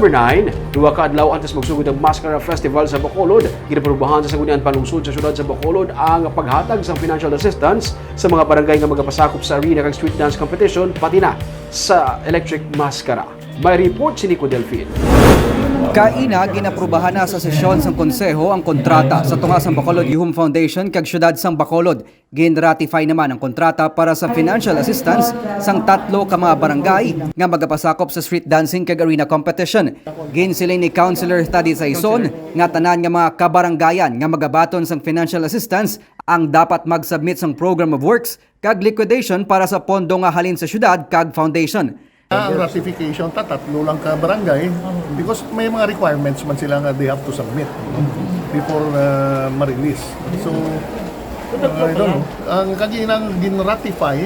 December 9, duwa ka adlaw antes magsugod ang Mascara Festival sa Bacolod. Ginaprubahan sa Sangguniang Panlungsod sa syudad sa Bacolod ang paghatag sa financial assistance sa mga barangay nga magapasakop sa arena kag street dance competition pati na sa Electric Mascara. May report si Nico Delfin. Kaina, ginaprubahan na sa sesyon sang konseho ang kontrata sa tunga sang Bacolod Youth Foundation kag syudad sang Bacolod. Gin-ratify naman ang kontrata para sa financial assistance sang 3 ka mga barangay nga magapasakop sa street dancing kag arena competition. Ginsiling ni Councilor Thady Saison nga tanan nga mga kabaranggayan nga magabaton sang financial assistance ang dapat mag-submit sang program of works kag liquidation para sa pondo nga halin sa syudad kag foundation. Ang ratification, tatlo lang ka barangay because may mga requirements man sila nga they have to submit before ma-release. So, I don't know. Ang kaginang gin-ratify,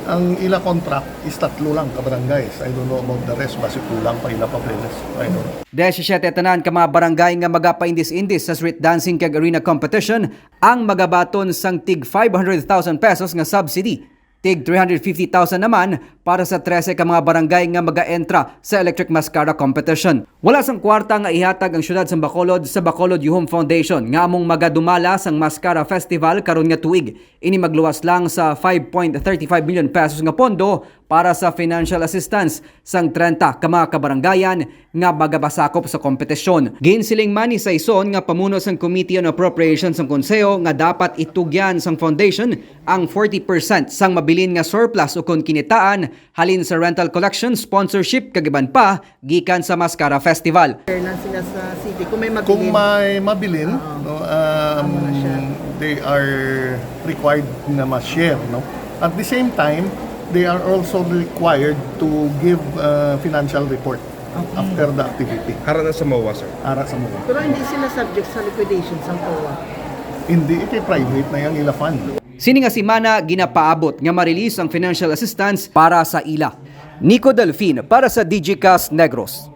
ang ila contract is 3 lang ka barangays. I don't know about the rest, basi kulang pa ila papeles. I don't know. 17 tanan ka mga barangay nga magapaindis-indis sa street dancing kag arena competition ang magabaton sang tig 500,000 pesos nga subsidy. Tig 350,000 naman para sa 13 ka mga barangay nga maga-entra sa Electric Mascara competition. Wala sang kwarta nga ihatag ang syudad sa Bacolod Youth Foundation nga among magadumala sang Mascara Festival karon nga tuig. Ini magluwas lang sa 5.35 million pesos nga pondo para sa financial assistance sang 30 ka mga kabarangayan nga magabasakop sa kompetisyon. Ginsiling man ni Saison nga pamuno sang Committee on Appropriations sang Konseho nga dapat itugyan sang foundation ang 40% sang mabilin nga surplus o kon kinitaan halin sa rental collection, sponsorship kag iban pa gikan sa Mascara Festival. Lang sila sa city kung may mabilin. Kung may mabilin, no, they are required na ma-share. No? At the same time, they are also required to give financial report after the activity. Ara na sa MOA, sir. Ara sa mga. Pero hindi sila subject sa liquidation sa COA. Hindi, private na yung ila fund. Sini nga si Mana ginapaabot nga ma-release ang financial assistance para sa ila. Nico Delfin para sa DigiCast Negros.